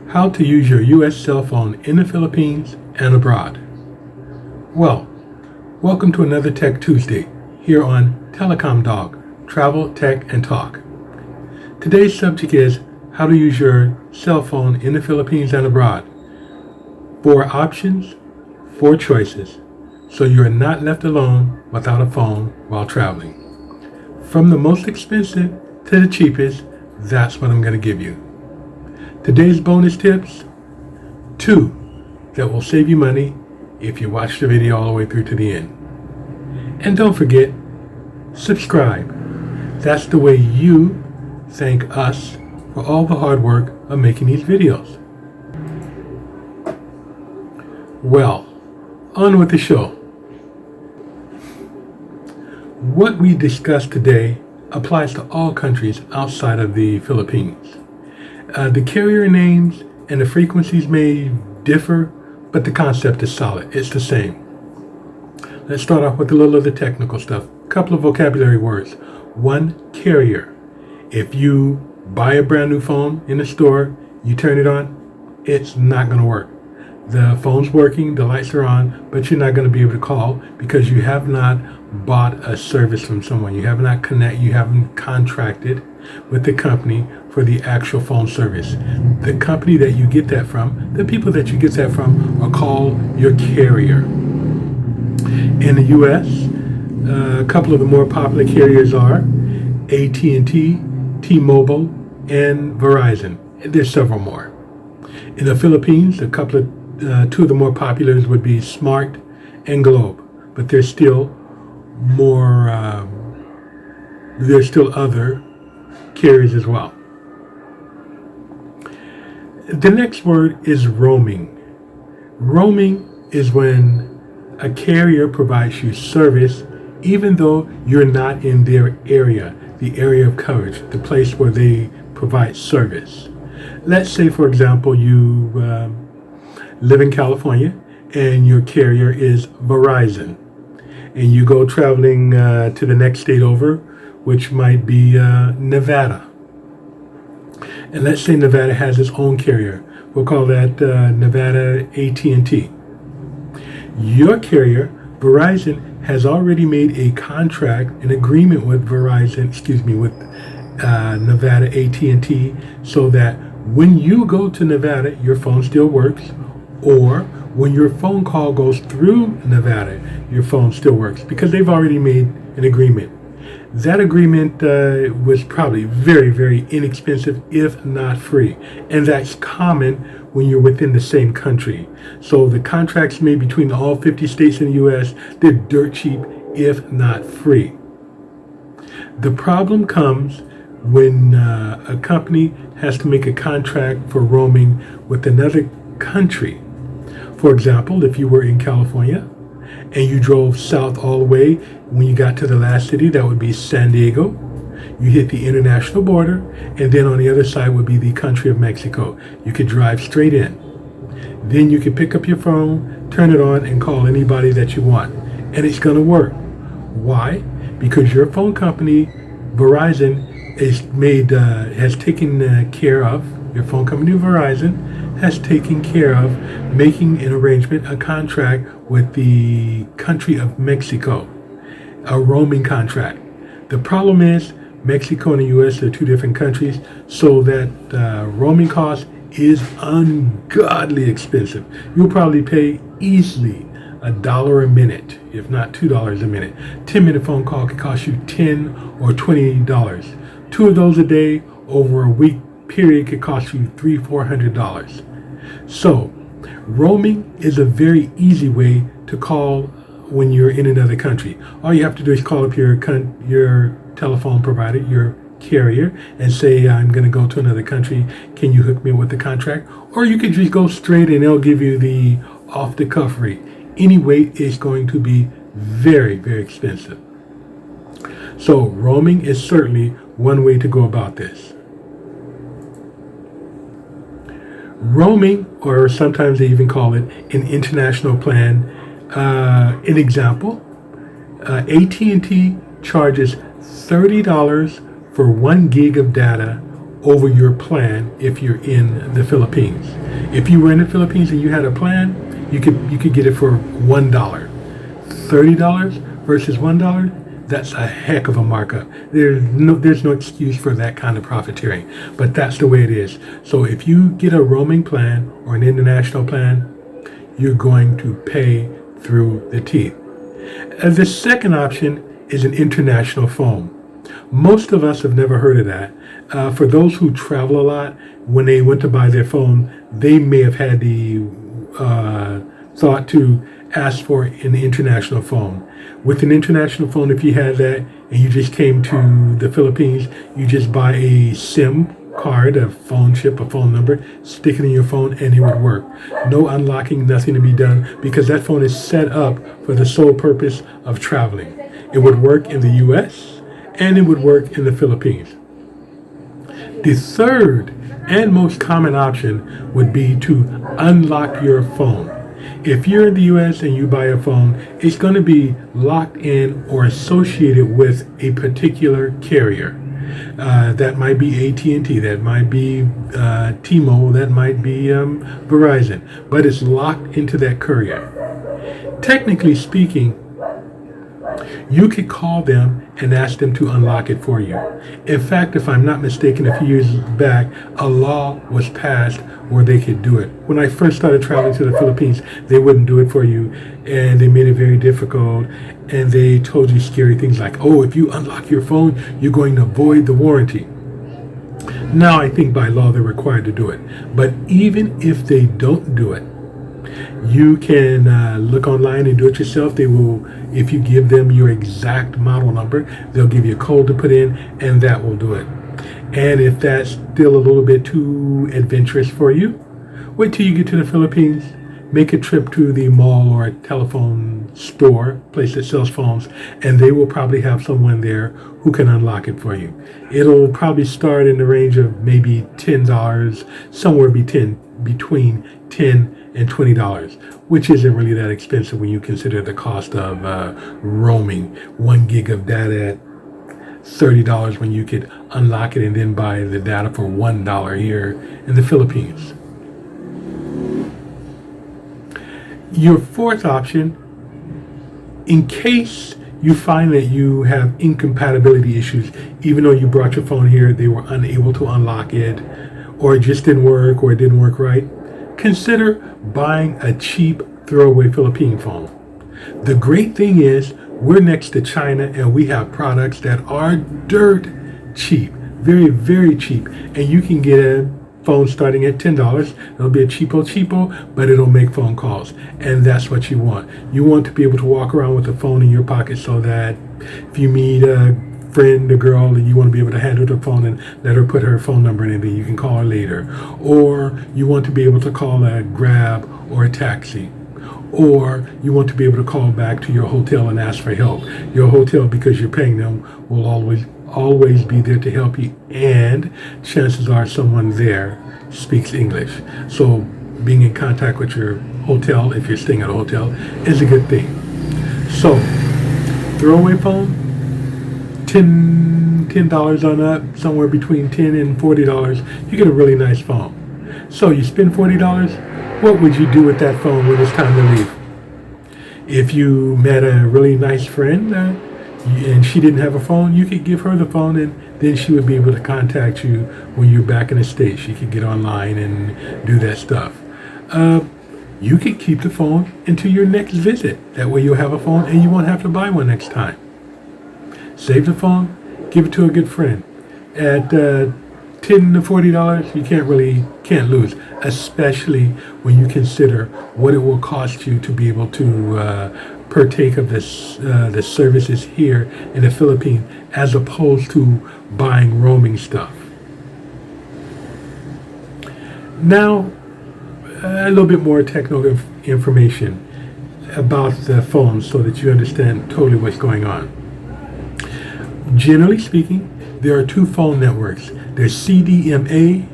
How to use your U.S. cell phone in the Philippines and abroad. Well, welcome to another Tech Tuesday here on TeleComDog, Travel, Tech, and Talk. Today's subject is how to use your cell phone in the Philippines and abroad. 4 options, 4 choices, so you are not left alone without a phone while traveling. From the most expensive to the cheapest, that's what I'm going to give you. Today's bonus tips, 2 that will save you money if you watch the video all the way through to the end. And don't forget, subscribe. That's the way you thank us for all the hard work of making these videos. Well, on with the show. What we discussed today applies to all countries outside of the Philippines. The carrier names and the frequencies may differ, but the concept is solid. It's the same. Let's start off with a little of the technical stuff. A couple of vocabulary words. 1, carrier. If you buy a brand new phone in a store, you turn it on, it's not going to work. The phone's working, the lights are on, but you're not going to be able to call because you have not bought a service from someone. You haven't contracted with the company for the actual phone service. The company that you get that from, the people that you get that from are called your carrier. In the U.S., a couple of the more popular carriers are AT&T, T-Mobile, and Verizon. And there's several more. In the Philippines, two of the more popular would be Smart and Globe, but there's still other carriers as well. The next word is roaming. Roaming is when a carrier provides you service even though you're not in their area, the area of coverage, the place where they provide service. Let's say, for example, you live in California and your carrier is Verizon, and you go traveling to the next state over, which might be Nevada. And let's say Nevada has its own carrier. We'll call that Nevada AT&T. Your carrier, Verizon, has already made a contract, an agreement with Nevada AT&T, so that when you go to Nevada, your phone still works, or when your phone call goes through Nevada, your phone still works, because they've already made an agreement. That agreement was probably very, very inexpensive, if not free. And that's common when you're within the same country. So the contracts made between all 50 states in the U.S., they're dirt cheap, if not free. The problem comes when a company has to make a contract for roaming with another country. For example, if you were in California and you drove south all the way, when you got to the last city, that would be San Diego. You hit the international border, and then on the other side would be the country of Mexico. You could drive straight in. Then you could pick up your phone, turn it on, and call anybody that you want. And it's going to work. Why? Because your phone company, Verizon, has taken care of, your phone company, Verizon, has taken care of making an arrangement, a contract with the country of Mexico, a roaming contract. The problem is Mexico and the U.S. are 2 different countries, so that roaming cost is ungodly expensive. You'll probably pay easily $1 a minute, if not $2 a minute. 10-minute phone call could cost you $10 or $20. 2 of those a day over a week period could cost you $300-400. So, roaming is a very easy way to call when you're in another country. All you have to do is call up your telephone provider, your carrier, and say, I'm going to go to another country. Can you hook me with the contract? Or you could just go straight and they'll give you the off-the-cuff rate. Anyway, it's going to be very, very expensive. So, roaming is certainly one way to go about this. Roaming, or sometimes they even call it an international plan. An example, AT&T charges $30 for 1 gig of data over your plan if you're in the Philippines. If you were in the Philippines and you had a plan, you could get it for $1. $30 versus $1, that's a heck of a markup. There's no excuse for that kind of profiteering, but that's the way it is. So if you get a roaming plan or an international plan, you're going to pay through the teeth. The second option is an international phone. Most of us have never heard of that. For those who travel a lot, when they went to buy their phone, they may have had the thought to ask for an international phone. With an international phone, if you had that and you just came to the Philippines, you just buy a SIM card, a phone chip, a phone number, stick it in your phone, and it would work. No unlocking, nothing to be done, because that phone is set up for the sole purpose of traveling. It would work in the US and it would work in the Philippines. The third and most common option would be to unlock your phone. If you're in the US and you buy a phone, it's going to be locked in or associated with a particular carrier. That might be AT&T, that might be T-Mobile, that might be Verizon, but it's locked into that carrier. Technically speaking, you could call them and ask them to unlock it for you. In fact, if I'm not mistaken, a few years back, a law was passed where they could do it. When I first started traveling to the Philippines, they wouldn't do it for you, and they made it very difficult, and they told you scary things like, oh, if you unlock your phone, you're going to void the warranty. Now I think by law they're required to do it. But even if they don't do it, you can look online and do it yourself. They will, if you give them your exact model number, they'll give you a code to put in, and that will do it. And if that's still a little bit too adventurous for you, wait till you get to the Philippines, make a trip to the mall or a telephone store, place that sells phones, and they will probably have someone there who can unlock it for you. It'll probably start in the range of maybe $10, somewhere between $10 and $20, which isn't really that expensive when you consider the cost of roaming. 1 gig of data at $30 when you could unlock it and then buy the data for $1 here in the Philippines. Your fourth option, in case you find that you have incompatibility issues, even though you brought your phone here, they were unable to unlock it, or it just didn't work, or it didn't work right, consider buying a cheap throwaway Philippine phone. The great thing is, we're next to China and we have products that are dirt cheap, very, very cheap. And you can get a phone starting at $10. It'll be a cheapo, but it'll make phone calls. And that's what you want. You want to be able to walk around with a phone in your pocket so that if you meet a friend, a girl, and you want to be able to hand her the phone and let her put her phone number in, and then you can call her later. Or you want to be able to call a Grab or a taxi. Or you want to be able to call back to your hotel and ask for help. Your hotel, because you're paying them, will always be there to help you, and chances are someone there speaks English. So being in contact with your hotel, if you're staying at a hotel, is a good thing. So throwaway phone, $10 on up, somewhere between $10 and $40, you get a really nice phone. So you spend $40, what would you do with that phone when it's time to leave? If you met a really nice friend and she didn't have a phone, you could give her the phone, and then she would be able to contact you when you're back in the States. She could get online and do that stuff. You could keep the phone until your next visit. That way you'll have a phone and you won't have to buy one next time. Save the phone, give it to a good friend. At $10 to $40, you can't lose, especially when you consider what it will cost you to be able to partake of the services here in the Philippines, as opposed to buying roaming stuff. Now, a little bit more technical information about the phone so that you understand totally what's going on. Generally speaking, there are two phone networks. There's CDMA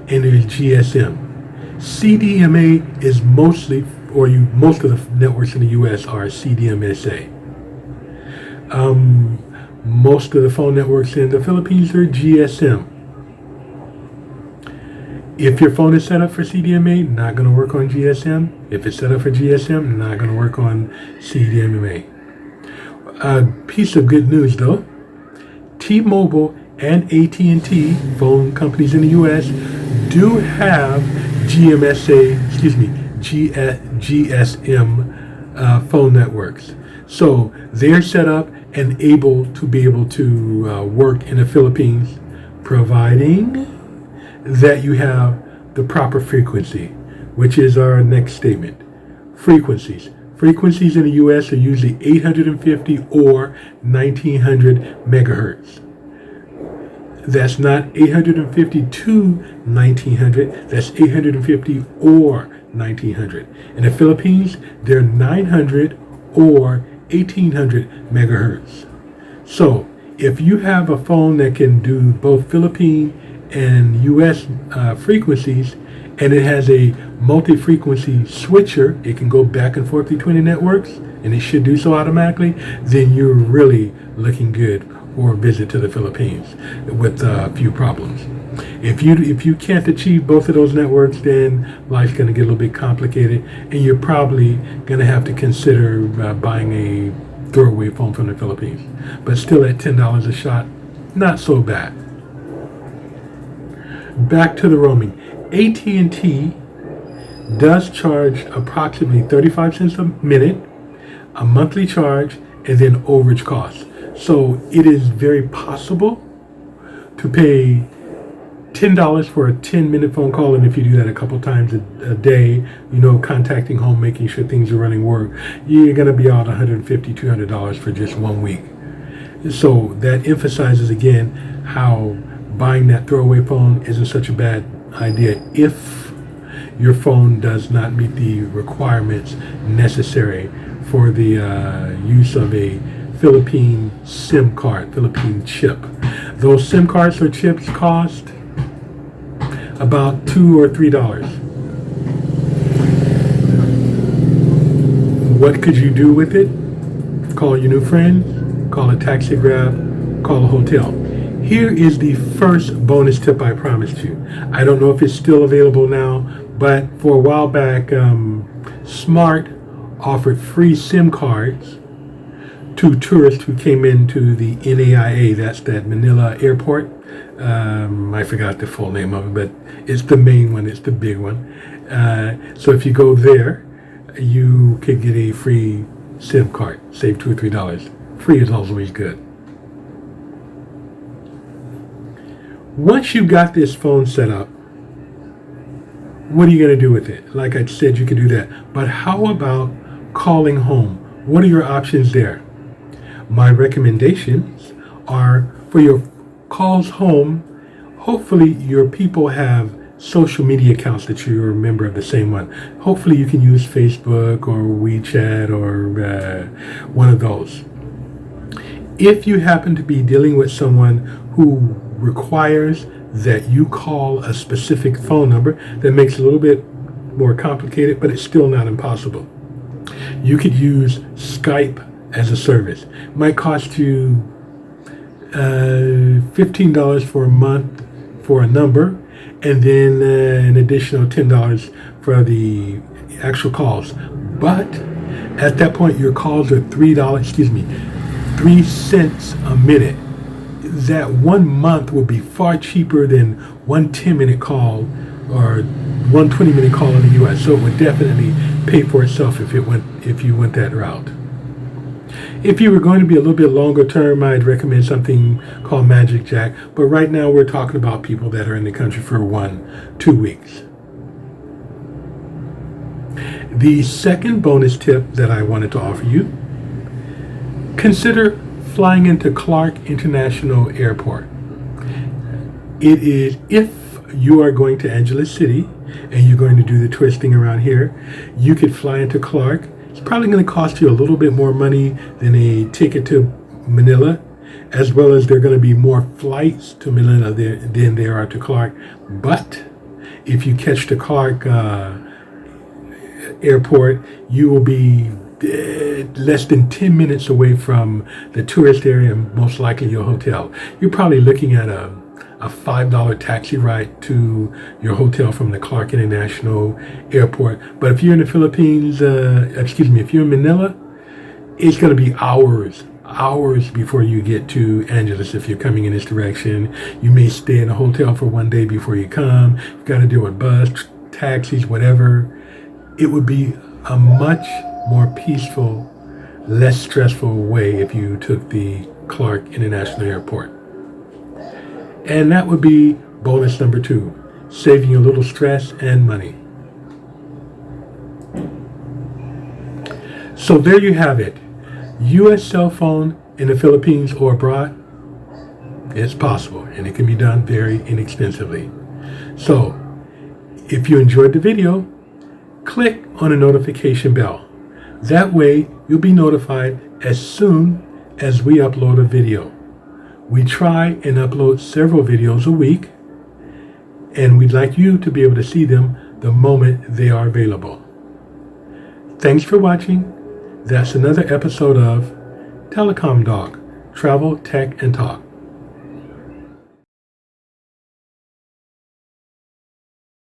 and there's GSM. CDMA is most of the networks in the U.S. are CDMSA. Most of the phone networks in the Philippines are GSM. If your phone is set up for CDMA, not going to work on GSM. If it's set up for GSM, not going to work on CDMA. A piece of good news though, T-Mobile and AT&T, phone companies in the U.S., do have GSM phone networks. So they're set up and able to work in the Philippines, providing that you have the proper frequency, which is our next statement. Frequencies. Frequencies in the U.S. are usually 850 or 1900 megahertz. That's not 850 to 1900, that's 850 or 1900. In the Philippines, they're 900 or 1800 megahertz. So if you have a phone that can do both Philippine and US frequencies, and it has a multi-frequency switcher, it can go back and forth between the networks, and it should do so automatically, then you're really looking good for a visit to the Philippines with a few problems. If you can't achieve both of those networks, then life's going to get a little bit complicated, and you're probably going to have to consider buying a throwaway phone from the Philippines. But still, at $10 a shot, not so bad. Back to the roaming. AT&T does charge approximately 35 cents a minute, a monthly charge, and then overage costs. So it is very possible to pay $10 for a 10-minute phone call, and if you do that a couple times a day, contacting home, making sure things are running work, you're going to be out $150, $200 for just 1 week. So that emphasizes again how buying that throwaway phone isn't such a bad idea if your phone does not meet the requirements necessary for the use of a Philippine SIM card, Philippine chip. Those SIM cards or chips cost about $2 or $3. What could you do with it? Call your new friend, call a taxi grab, call a hotel. Here is the first bonus tip I promised you. I don't know if it's still available now, but for a while back, Smart offered free SIM cards to tourists who came into the NAIA, that's that Manila airport. I forgot the full name of it, but it's the main one, it's the big one. So if you go there, you could get a free SIM card, save $2 or $3. Free is always good. Once you've got this phone set up, what are you going to do with it? Like I said, you can do that. But how about calling home? What are your options there? My recommendations are for your calls home, hopefully your people have social media accounts that you're a member of the same one. Hopefully you can use Facebook or WeChat or one of those. If you happen to be dealing with someone who requires that you call a specific phone number, that makes it a little bit more complicated, but it's still not impossible. You could use Skype as a service. It might cost you $15 for a month for a number, and then an additional $10 for the actual calls. But at that point, your calls are $3 a minute. That 1 month will be far cheaper than one 10-minute call or one 20-minute call in the U.S. So it would definitely pay for itself if you went that route. If you were going to be a little bit longer term, I'd recommend something called Magic Jack. But right now we're talking about people that are in the country for 1-2 weeks. The second bonus tip that I wanted to offer you, consider flying into Clark International Airport. It is, if you are going to Angeles City and you're going to do the twisting around here, you could fly into Clark. It's probably going to cost you a little bit more money than a ticket to Manila, as well as there are going to be more flights to Manila than there are to Clark. But if you catch the Clark airport, you will be less than 10 minutes away from the tourist area and most likely your hotel. You're probably looking at a a $5 taxi ride to your hotel from the Clark International Airport. But if you're in the Philippines, if you're in Manila, it's going to be hours before you get to Angeles. If you're coming in this direction, you may stay in a hotel for one day before you come. You've got to deal with bus, taxis, whatever. It would be a much more peaceful, less stressful way if you took the Clark International Airport. And that would be bonus number 2, saving you a little stress and money. So there you have it. U.S. cell phone in the Philippines or abroad. It's possible, and it can be done very inexpensively. So if you enjoyed the video, click on the notification bell. That way you'll be notified as soon as we upload a video. We try and upload several videos a week, and we'd like you to be able to see them the moment they are available. Thanks for watching. That's another episode of TeleComDog, Travel, Tech, and Talk.